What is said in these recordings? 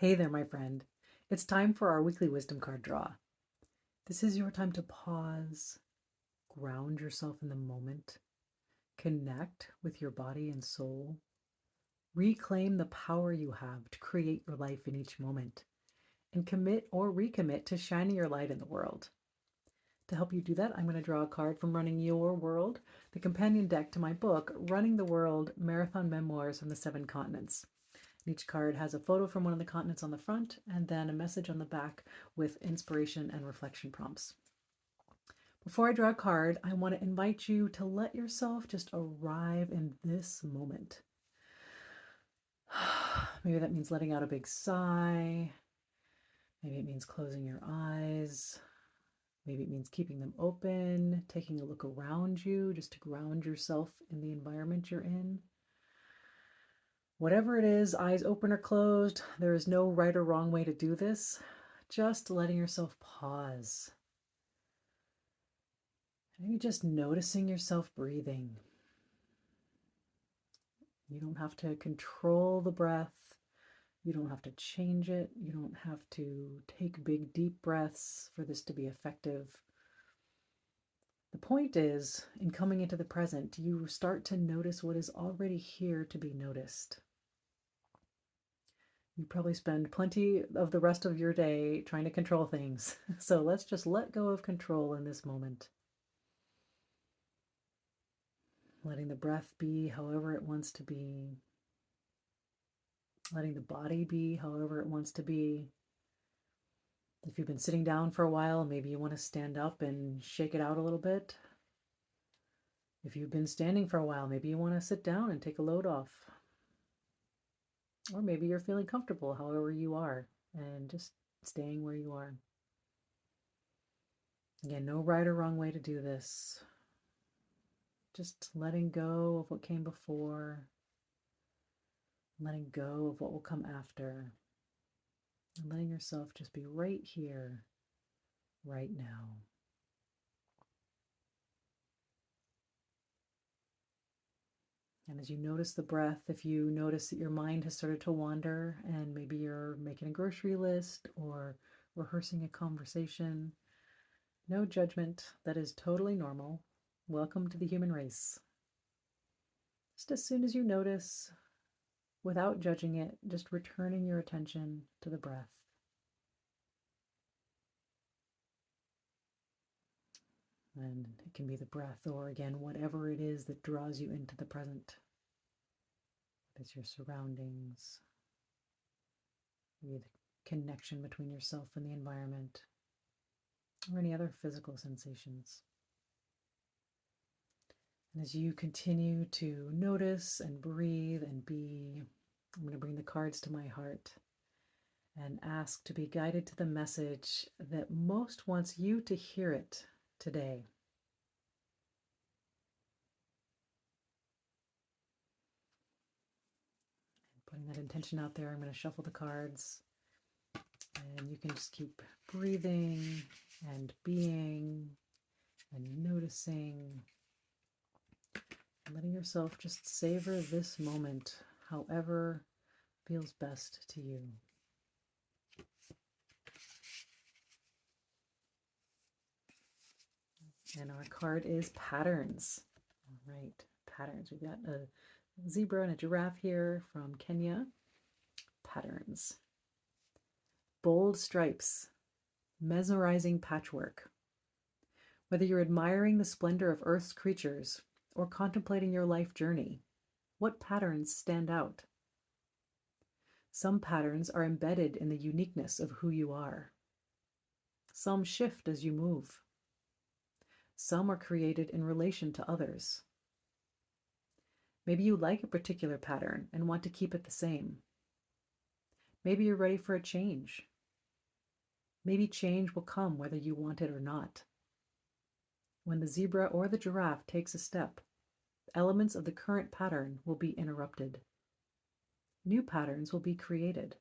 Hey there, my friend. It's time for our weekly wisdom card draw. This is your time to pause, ground yourself in the moment, connect with your body and soul, reclaim the power you have to create your life in each moment, and commit or recommit to shining your light in the world. To help you do that, I'm going to draw a card from Running Your World, the companion deck to my book, Running the World Marathon Memoirs from the Seven Continents. Each card has a photo from one of the continents on the front and then a message on the back with inspiration and reflection prompts. Before I draw a card, I want to invite you to let yourself just arrive in this moment. Maybe that means letting out a big sigh. Maybe it means closing your eyes. Maybe it means keeping them open, taking a look around you just to ground yourself in the environment you're in. Whatever it is, eyes open or closed, there is no right or wrong way to do this. Just letting yourself pause. Maybe just noticing yourself breathing. You don't have to control the breath. You don't have to change it. You don't have to take big, deep breaths for this to be effective. The point is, in coming into the present, you start to notice what is already here to be noticed. You probably spend plenty of the rest of your day trying to control things. So let's just let go of control in this moment. Letting the breath be however it wants to be. Letting the body be however it wants to be. If you've been sitting down for a while, maybe you want to stand up and shake it out a little bit. If you've been standing for a while, maybe you want to sit down and take a load off. Or maybe you're feeling comfortable however you are and just staying where you are. Again, no right or wrong way to do this. Just letting go of what came before, letting go of what will come after, and letting yourself just be right here, right now. And as you notice the breath, if you notice that your mind has started to wander and maybe you're making a grocery list or rehearsing a conversation, no judgment. That is totally normal. Welcome to the human race. Just as soon as you notice, without judging it, just returning your attention to the breath. And it can be the breath, or again, whatever it is that draws you into the present. It's your surroundings, maybe the connection between yourself and the environment, or any other physical sensations. And as you continue to notice and breathe and be, I'm going to bring the cards to my heart and ask to be guided to the message that most wants you to hear it today. And putting that intention out there, I'm going to shuffle the cards. And you can just keep breathing and being and noticing, and letting yourself just savor this moment however feels best to you. And our card is patterns. All right, patterns. We've got a zebra and a giraffe here from Kenya. Patterns. Bold stripes, mesmerizing patchwork. Whether you're admiring the splendor of Earth's creatures or contemplating your life journey, what patterns stand out? Some patterns are embedded in the uniqueness of who you are. Some shift as you move. Some are created in relation to others. Maybe you like a particular pattern and want to keep it the same. Maybe you're ready for a change. Maybe change will come whether you want it or not. When the zebra or the giraffe takes a step, elements of the current pattern will be interrupted. New patterns will be created.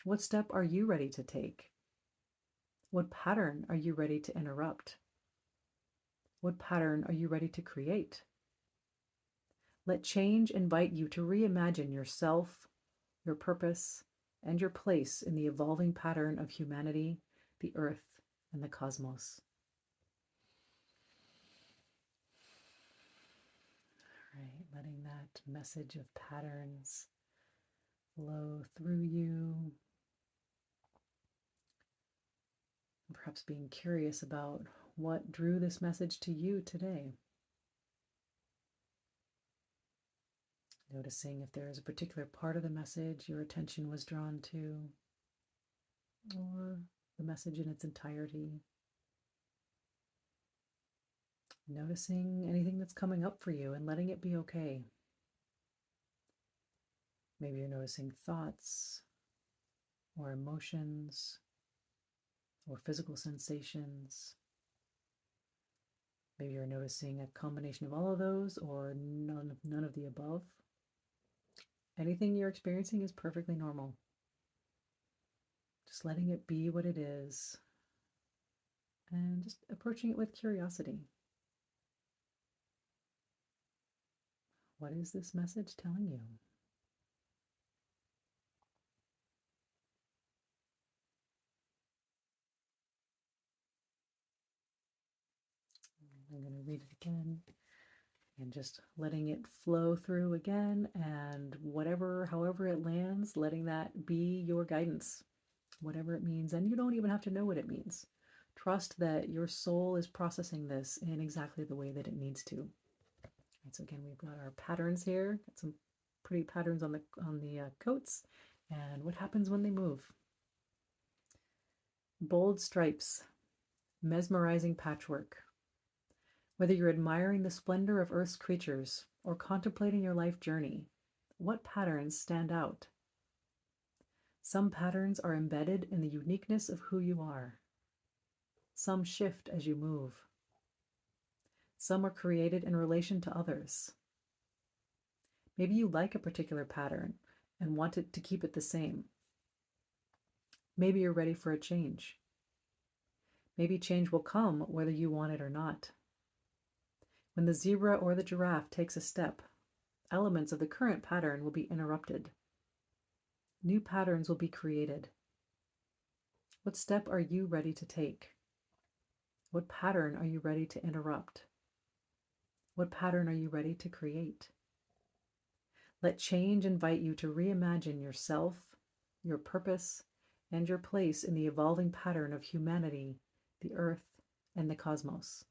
What step are you ready to take? What pattern are you ready to interrupt? What pattern are you ready to create? Let change invite you to reimagine yourself, your purpose, and your place in the evolving pattern of humanity, the earth, and the cosmos. Right, letting that message of patterns flow through you. And perhaps being curious about what drew this message to you today. Noticing if there is a particular part of the message your attention was drawn to, or the message in its entirety. Noticing anything that's coming up for you and letting it be okay. Maybe you're noticing thoughts or emotions or physical sensations. Maybe you're noticing a combination of all of those or none of the above. Anything you're experiencing is perfectly normal. Just letting it be what it is and just approaching it with curiosity. What is this message telling you? I'm going to read it again and just letting it flow through again, and however it lands, letting that be your guidance, whatever it means. And you don't even have to know what it means. Trust that your soul is processing this in exactly the way that it needs to. Right, so again, we've got our patterns here. Got some pretty patterns on the coats, and what happens when they move. Bold stripes, mesmerizing patchwork. Whether you're admiring the splendor of Earth's creatures or contemplating your life journey, what patterns stand out? Some patterns are embedded in the uniqueness of who you are. Some shift as you move. Some are created in relation to others. Maybe you like a particular pattern and want it to keep it the same. Maybe you're ready for a change. Maybe change will come whether you want it or not. When the zebra or the giraffe takes a step, elements of the current pattern will be interrupted. New patterns will be created. What step are you ready to take? What pattern are you ready to interrupt? What pattern are you ready to create? Let change invite you to reimagine yourself, your purpose, and your place in the evolving pattern of humanity, the earth, and the cosmos.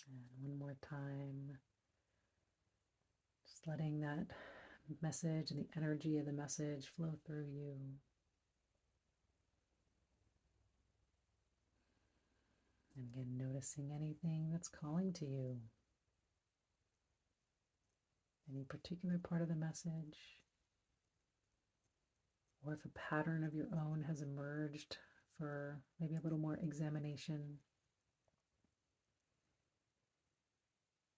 And one more time, just letting that message and the energy of the message flow through you. And again, noticing anything that's calling to you. Any particular part of the message, or if a pattern of your own has emerged for maybe a little more examination.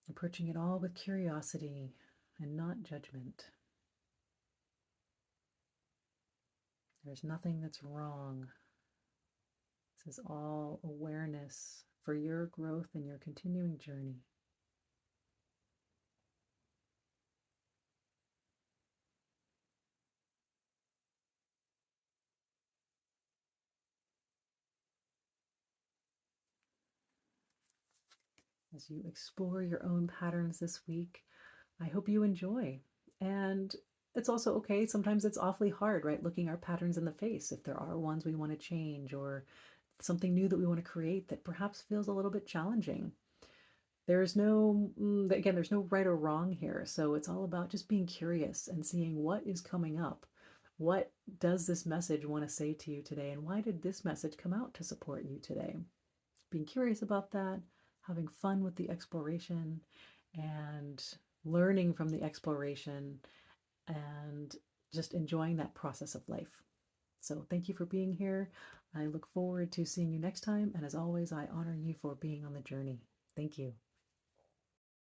Approaching it all with curiosity and not judgment. There's nothing that's wrong. This is all awareness for your growth and your continuing journey. As you explore your own patterns this week, I hope you enjoy. And it's also okay. Sometimes it's awfully hard, right? Looking our patterns in the face if there are ones we want to change or something new that we want to create that perhaps feels a little bit challenging. There's no, again, there's no right or wrong here. So it's all about just being curious and seeing what is coming up. What does this message want to say to you today? And why did this message come out to support you today? Being curious about that, having fun with the exploration, and learning from the exploration, and just enjoying that process of life. So thank you for being here. I look forward to seeing you next time. And as always, I honor you for being on the journey. Thank you.